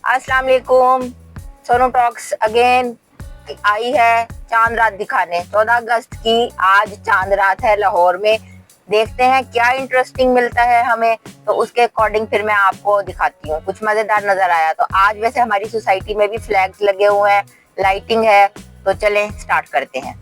अस्सलाम वालेकुम। Sonu talks again I है चांद रात दिखाने। 14 अगस्त की आज चांद रात है लाहौर में। देखते हैं क्या इंटरेस्टिंग मिलता है हमें, तो उसके अकॉर्डिंग फिर मैं आपको दिखाती हूँ। कुछ मजेदार नजर आया तो आज वैसे हमारी सोसाइटी में भी फ्लैग्स लगे हुए हैं, लाइटिंग है, तो चलें स्टार्ट करते हैं।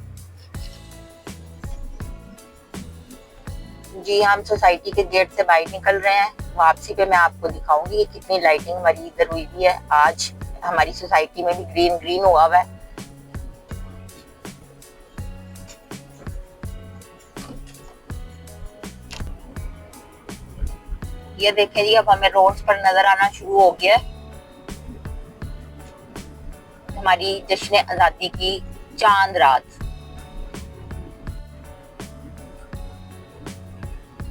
जी हम सोसाइटी के गेट से बाहर निकल रहे हैं। वापसी पे मैं आपको दिखाऊंगी कि कितनी लाइटिंग हमारी इधर हुई हुई है। आज हमारी सोसाइटी में भी ग्रीन ग्रीन हुआ हुआ है। ये देखें जी, अब हमें रोड्स पर नजर आना शुरू हो गया है हमारी जश्न आजादी की चांद रात।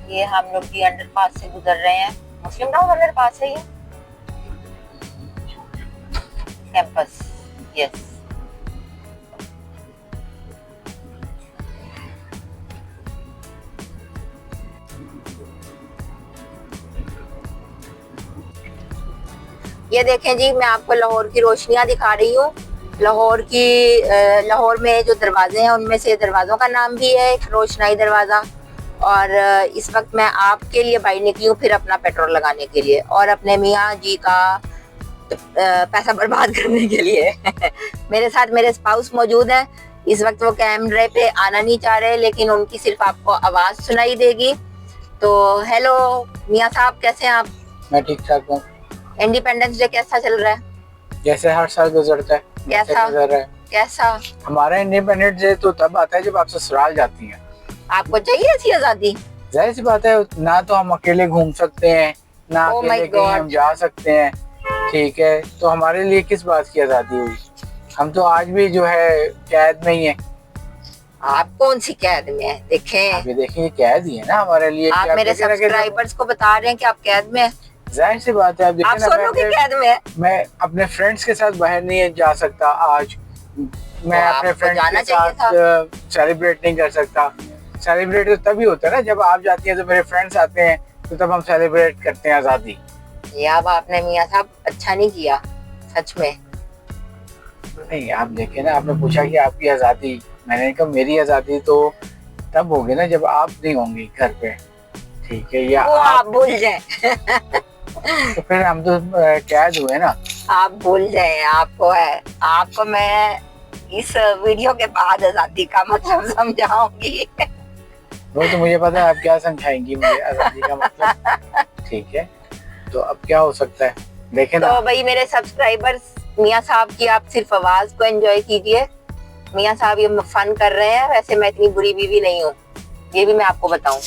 ये हम लोग भी अंडरपास से गुजर रहे हैं। मुस्लिम टाउन अंडरपास है ये कैंपस। यस, ये देखें जी, मैं आपको लाहौर की रोशनियां दिखा रही हूँ। लाहौर में जो दरवाजे हैं उनमें से दरवाजों का नाम भी है एक रोशनाई दरवाजा। और इस वक्त मैं आपके लिए बाहर निकली हूँ फिर अपना पेट्रोल लगाने के लिए और अपने मियाँ जी का पैसा बर्बाद करने के लिए। मेरे साथ मेरे स्पाउस मौजूद हैं। इस वक्त वो कैमरे पे आना नहीं चाह रहे, लेकिन उनकी सिर्फ आपको आवाज सुनाई देगी। तो हेलो मियाँ साहब, कैसे हैं आप? मैं ठीक ठाक हूँ। इंडिपेंडेंस डे कैसा चल रहा है? जैसे हर साल गुजरता है कैसा गुजर रहा है। कैसा? हमारा इंडिपेंडेंस डे तो तब आता है जब आप ससुराल जाती हैं। आपको चाहिए ऐसी आजादी? जाहिर सी बात है, ना तो हम अकेले घूम सकते हैं, ना Oh my अकेले कहीं हम God. जा सकते हैं। ठीक है, तो हमारे लिए किस बात की आजादी हुई? हम तो आज भी जो है कैद में ही है। आप कौन सी कैद में है? देखें, आप ये देखिए, कैद ही है ना हमारे लिए। आप कि मेरे देखें ना कि सब्सक्राइबर्स को बता रहे हैं कि आप कैद में हैं। जाहिर सी बात है, आप आप देखें ना, सोनू की कैद में है। मैं अपने फ्रेंड्स के साथ बाहर नहीं जा सकता आज। मैं तो अपने आपको फ्रेंड्स जाना के चाहिए साथ सेलिब्रेट नहीं कर सकता। सेलिब्रेट तो तभी होता है ना जब आप जाती हैं, तो मेरे फ्रेंड्स आते हैं, तो तब हम सेलिब्रेट करते हैं आज़ादी। ये अब आपने मियाँ साहब अच्छा नहीं किया, सच में। नहीं, आप देखें ना, आपने पूछा कि आपकी आज़ादी, मैंने कहा मेरी आज़ादी तो तब होगी ना जब आप नहीं होंगी घर पे। ठीक है, या वो आप भूल जाए। तो फिर हम तो कैद हुए ना। आप भूल जाए, आपको मैं इस वीडियो के बाद आजादी का मतलब समझाऊंगी। वो तो मुझे पता है आप क्या समझाएंगी मुझे आज़ादी का मतलब। ठीक है, तो अब क्या हो सकता है, देखें ना। तो भाई मेरे सब्सक्राइबर्स, मियाँ साहब की आप सिर्फ आवाज को एंजॉय कीजिए। मियाँ साहब ये फन कर रहे हैं, वैसे मैं इतनी बुरी बीवी नहीं हूँ, ये भी मैं आपको बताऊं।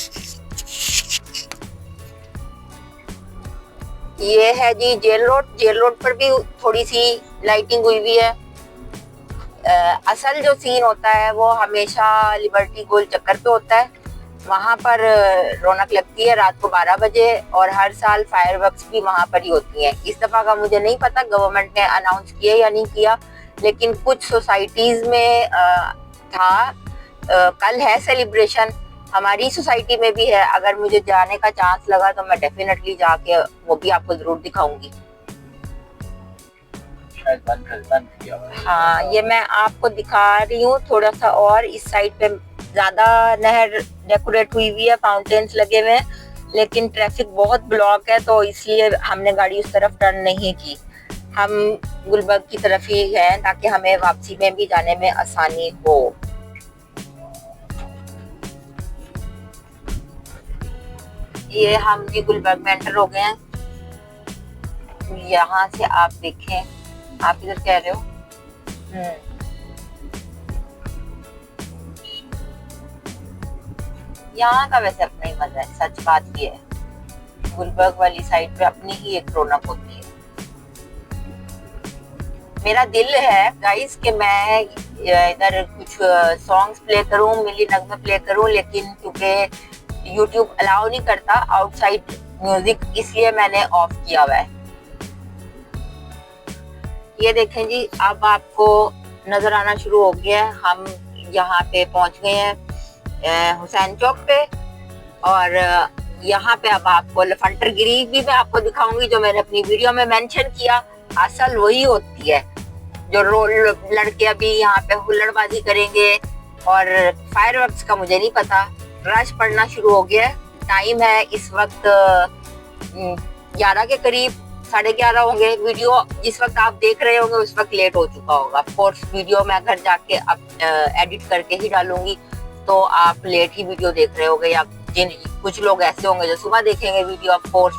ये है जी जेल रोड पर भी थोड़ी सी लाइटिंग हुई हुई है। असल जो सीन होता है वो हमेशा लिबर्टी गोल चक्कर पे होता है। वहाँ पर रौनक लगती है रात को 12 बजे, और हर साल फायरवर्क्स भी वहाँ पर ही होती हैं। इस दफा का मुझे नहीं पता गवर्नमेंट ने अनाउंस किया या नहीं किया, लेकिन कुछ सोसाइटीज में था। कल है सेलिब्रेशन, हमारी सोसाइटी में भी है। अगर मुझे जाने का चांस लगा तो मैं डेफिनेटली जाके वो भी आपको जरूर दिखाऊंगी। शायद बंद किया हुआ है। हाँ, ये मैं आपको दिखा रही हूँ थोड़ा सा। और इस साइड पे ज्यादा नहर डेकोरेट हुई हुई है, फाउंटेन्स लगे हुए हैं, लेकिन ट्रैफिक बहुत ब्लॉक है, तो इसलिए हमने गाड़ी उस तरफ टर्न नहीं की। हम गुलबर्ग की तरफ ही हैं ताकि हमें वापसी में भी जाने में आसानी हो। ये हम भी गुलबर्ग में एंटर हो गए हैं। यहाँ से आप देखें, आप इधर कह रहे हो। यहाँ का वैसे अपना ही मजा है, सच बात ये है। गुलबर्ग वाली साइड पे अपनी ही एक रौनक होती है। मेरा दिल है गाइस कि मैं इधर कुछ सॉन्ग्स प्ले करूं, मिली नगमे प्ले करूं, लेकिन क्योंकि यूट्यूब अलाउ नहीं करता आउटसाइड म्यूजिक, इसलिए मैंने ऑफ किया हुआ है। ये देखें जी, अब आपको नजर आना शुरू हो गया है। हम यहाँ पे पहुंच गए हैं हुसैन चौक पे, और यहाँ पे अब आपको लफंटर गिरी भी मैं आपको दिखाऊंगी जो मैंने अपनी वीडियो में मेंशन किया। असल वही होती है जो लड़के अभी यहाँ पे हुल्लड़बाजी करेंगे। और फायरवर्क्स का मुझे नहीं पता। रश पड़ना शुरू हो गया है। टाइम है इस वक्त 11 के करीब, 11:30 होंगे। वीडियो जिस वक्त आप देख रहे होंगे उस वक्त लेट हो चुका होगा। ऑफकोर्स वीडियो मैं घर जाके अब एडिट करके ही डालूंगी, तो आप लेट ही वीडियो देख रहे होंगे। या जिन कुछ लोग ऐसे होंगे जो सुबह देखेंगे वीडियो ऑफकोर्स।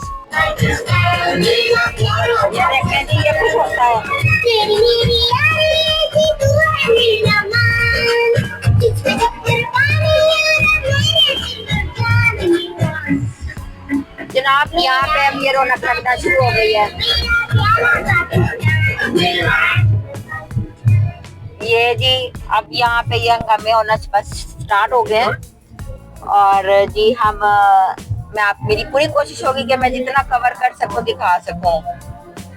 ये कुछ होता है। जनाब यहाँ पे अब ये रौनक लगना शुरू हो गई है। ये जी अब यहाँ पे ये हंगामे होना बस स्टार्ट हो गए हैं। और जी मेरी पूरी कोशिश होगी कि मैं जितना कवर कर सकूं दिखा सकूं।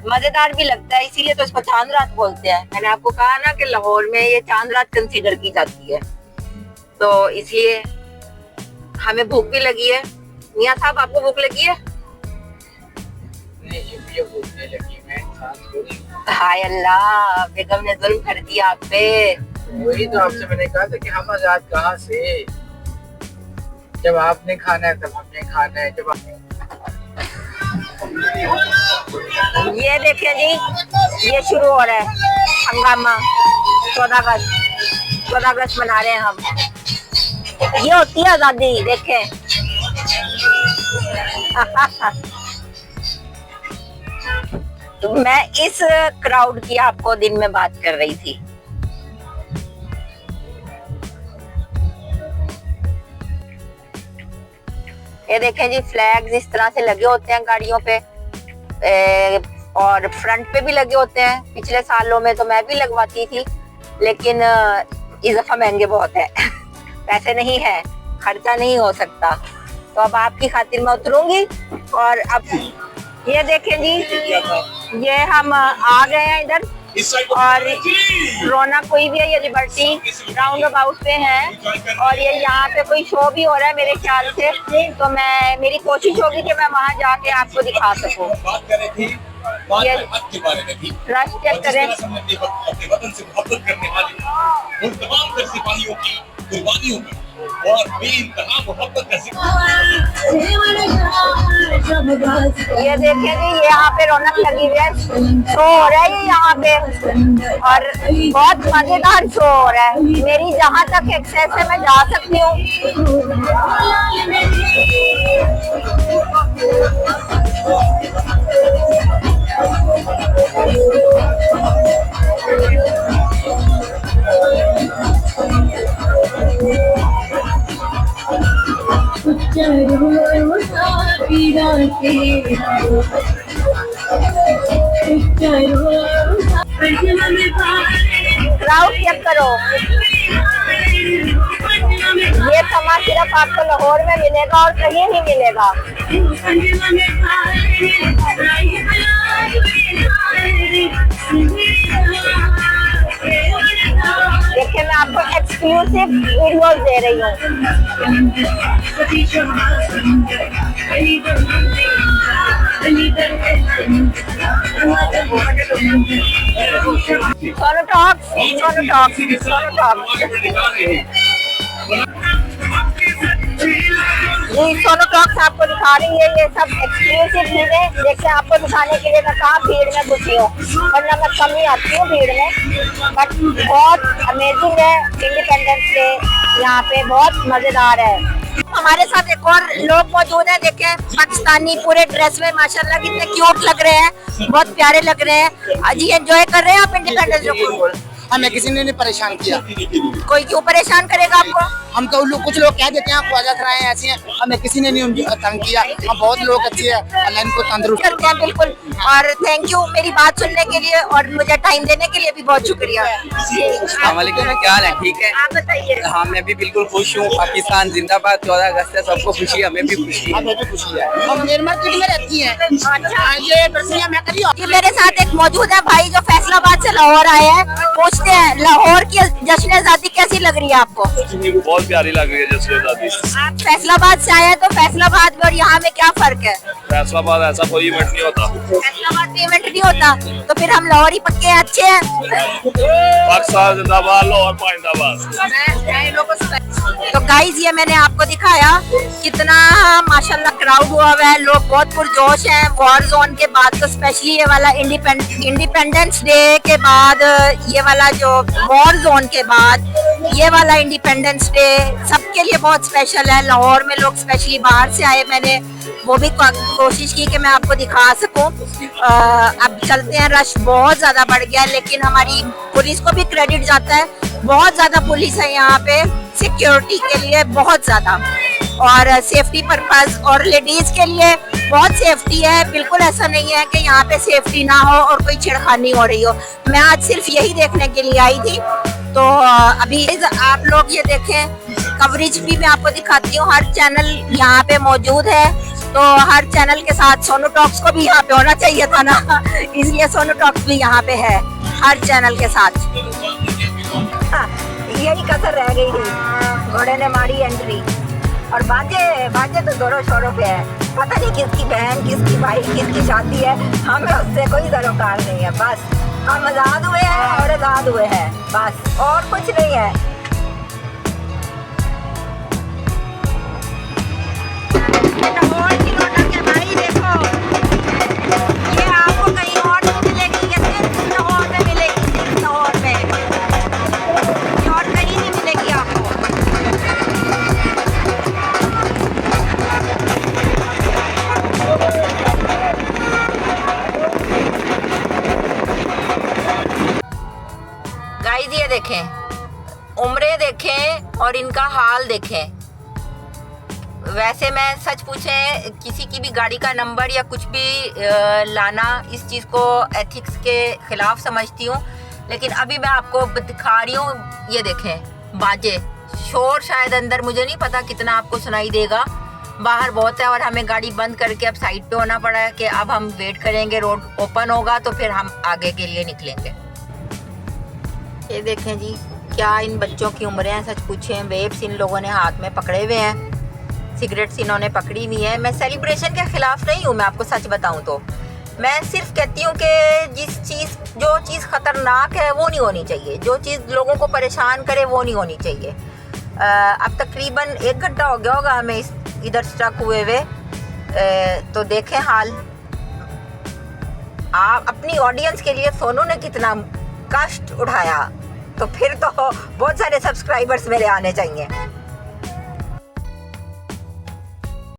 मजेदार भी लगता है, इसीलिए तो इसको चांद रात बोलते हैं। मैंने आपको कहा ना कि लाहौर में ये चांद रात कंसीडर की जाती है, तो इसलिए हमें भूख भी लगी है। मियां साहब आपको भूख लगी है? नहीं, मुझे भूख नहीं लगी, मैं इंसान थोड़ी। हाय अल्लाह, बेगम ने जुल्म कर दिया आप पे। वही तो आपसे मैंने कहा था कि हम आजाद कहाँ से, जब आपने खाना है तब हमने खाना है। जब ये देखिए जी, ये शुरू हो रहा है हंगामा। 14 अगस्त मना रहे हैं हम। ये होती है आजादी, देखें। तो मैं इस क्राउड की आपको दिन में बात कर रही थी। ये देखें जी, फ्लैग्स इस तरह से लगे होते हैं गाड़ियों पे, और फ्रंट पे भी लगे होते हैं। पिछले सालों में तो मैं भी लगवाती थी, लेकिन इस दफा महंगे बहुत है। पैसे नहीं है, खर्चा नहीं हो सकता, तो अब आपकी खातिर मैं उतरूंगी। और अब ये देखें जी, ये हम आ गए हैं इधर, और रौनक कोई भी है। ये लिबर्टी राउंड अबाउट पे है, और ये यहाँ पे कोई शो भी हो रहा है मेरे ख्याल से, तो मेरी कोशिश होगी कि मैं वहाँ जाके आपको दिखा सकूँ। ये रश चेक करें। ये देखिए जी, यहाँ पे रौनक लगी हुई है, शो हो रहा है यहाँ पे, और बहुत मजेदार शो हो रहा है। मेरी जहाँ तक एक्सेस है मैं जा सकती हूँ। क्राउड चेक करो। ये समा सिर्फ आपको लाहौर में मिलेगा और कहीं नहीं मिलेगा। देखिए, मैं आपको एक्सक्लूसिव वीडियोस दे रही हूँ। सोनू टॉक्स। जी, सोनू टॉक्स आपको दिखा रही है ये सब एक्सक्लूसिव चीजें। देखिए, आपको दिखाने के लिए मैं कहाँ भीड़ में घुसी हूँ, वरना मैं कम ही आती हूँ भीड़ में। बट बहुत अमेजिंग है इंडिपेंडेंस डे, यहाँ पे बहुत मजेदार है। हमारे साथ एक और लोग मौजूद हैं। देखें, पाकिस्तानी पूरे ड्रेस में माशाल्लाह कितने क्यूट लग रहे हैं, बहुत प्यारे लग रहे हैं। जी, एंजॉय कर रहे हैं आप इंडिपेंडेंस डे? हमें किसी ने नहीं परेशान किया। कोई क्यों परेशान करेगा आपको? हम तो कुछ लोग कह देते हैं ख्वाजा सराय ऐसे हैं, हमें किसी ने नहीं तंग किया। हम बहुत लोग अच्छे हैं, अल्लाह इनको तंदुरुस्त करते हैं। बिल्कुल, और थैंक यू मेरी बात सुनने के लिए और मुझे टाइम देने के लिए भी बहुत शुक्रिया। अस्सलाम वालेकुम, क्या हाल है? ठीक है, आप बताइए। हाँ, मैं भी बिल्कुल खुश हूँ। पाकिस्तान जिंदाबाद। 14 अगस्त है, सबको खुशी, हमें भी खुशी है। हमें भी खुशी है। हम मेन मार्केट में रहती हैं। अच्छा, ये बरसिया मैं करी ये मेरे साथ एक मौजूद है भाई जो फैसलाबाद से लाहौर आए हैं। पूछते हैं, लाहौर की जश्न आजादी कैसी लग रही है आपको? बहुत प्यारी लग रही है जश्न आजादी। आप फैसलाबाद से आए हैं, तो फैसलाबाद में और यहाँ में क्या फर्क है? फैसलाबाद ऐसा कोई इवेंट नहीं होता। फैसलाबाद में इवेंट नहीं होता तो फिर हम लाहौर ही पक्के हैं, अच्छे हैं। पाकिस्तान जिंदाबाद, लाहौर पाइंदाबाद। तो गाइस ये मैंने आपको दिखाया कितना माशाल्लाह क्राउड हुआ हुआ है, लोग बहुत पुरजोश हैं। वॉर जोन के बाद तो स्पेशली ये वाला इंडिपेंडेंस डे के बाद, ये वाला जो वॉर जोन के बाद ये वाला इंडिपेंडेंस डे सबके लिए बहुत स्पेशल है। लाहौर में लोग स्पेशली बाहर से आए, मैंने वो भी कोशिश की कि मैं आपको दिखा सकूं। अब चलते हैं, रश बहुत ज्यादा बढ़ गया है, लेकिन हमारी पुलिस को भी क्रेडिट जाता है, बहुत ज्यादा पुलिस है यहाँ पे सिक्योरिटी के लिए, बहुत ज्यादा, और सेफ्टी पर्पस और लेडीज के लिए बहुत सेफ्टी है। बिल्कुल ऐसा नहीं है कि यहाँ पे सेफ्टी ना हो और कोई छेड़खानी हो रही हो। मैं आज सिर्फ यही देखने के लिए आई थी। तो अभी आप लोग ये देखें, कवरेज भी मैं आपको दिखाती हूँ, हर चैनल यहाँ पे मौजूद है। तो हर चैनल के साथ सोनू टॉक्स को भी यहाँ पे होना चाहिए था ना, इसलिए सोनू टॉक्स भी यहाँ पे है हर चैनल के साथ। यही कसर रह गई थी, घोड़े ने मारी एंट्री। और बाजे तो जोरों शोरों पे है, पता नहीं किसकी बहन, किसकी भाई, किसकी शादी है, हमें उससे कोई सरोकार नहीं है। बस हम आजाद हुए हैं और आजाद हुए हैं, बस और कुछ नहीं है। लाहौर की रौनक है भाई, देखो ये आपको कहीं और नहीं मिलेगी, ये सिर्फ लाहौर में मिलेगी, सिर्फ लाहौर में, ये और कहीं नहीं मिलेगी आपको। गाइस ये देखें, उम्रें देखें और इनका हाल देखें। वैसे मैं सच पूछे किसी की भी गाड़ी का नंबर या कुछ भी लाना, इस चीज़ को एथिक्स के खिलाफ समझती हूँ, लेकिन अभी मैं आपको दिखा रही हूँ। ये देखें बाजे, शोर शायद अंदर मुझे नहीं पता कितना आपको सुनाई देगा, बाहर बहुत है, और हमें गाड़ी बंद करके अब साइड पे होना पड़ा है कि अब हम वेट करेंगे, रोड ओपन होगा तो फिर हम आगे के लिए निकलेंगे। ये देखें जी, क्या इन बच्चों की उम्रें हैं, सच पूछें। वेप्स इन लोगों ने हाथ में पकड़े हुए हैं, सिगरेट्स इन्होंने पकड़ी हुई है। मैं सेलिब्रेशन के खिलाफ नहीं हूँ, मैं आपको सच बताऊँ तो मैं सिर्फ कहती हूँ कि जो चीज़ खतरनाक है वो नहीं होनी चाहिए, जो चीज़ लोगों को परेशान करे वो नहीं होनी चाहिए। अब तकरीबन 1 घंटा हो गया होगा हमें इधर स्टक हुए हुए। तो देखें हाल, आप अपनी ऑडियंस के लिए सोनू ने कितना कष्ट उठाया, तो फिर तो बहुत सारे सब्सक्राइबर्स मेरे आने चाहिए।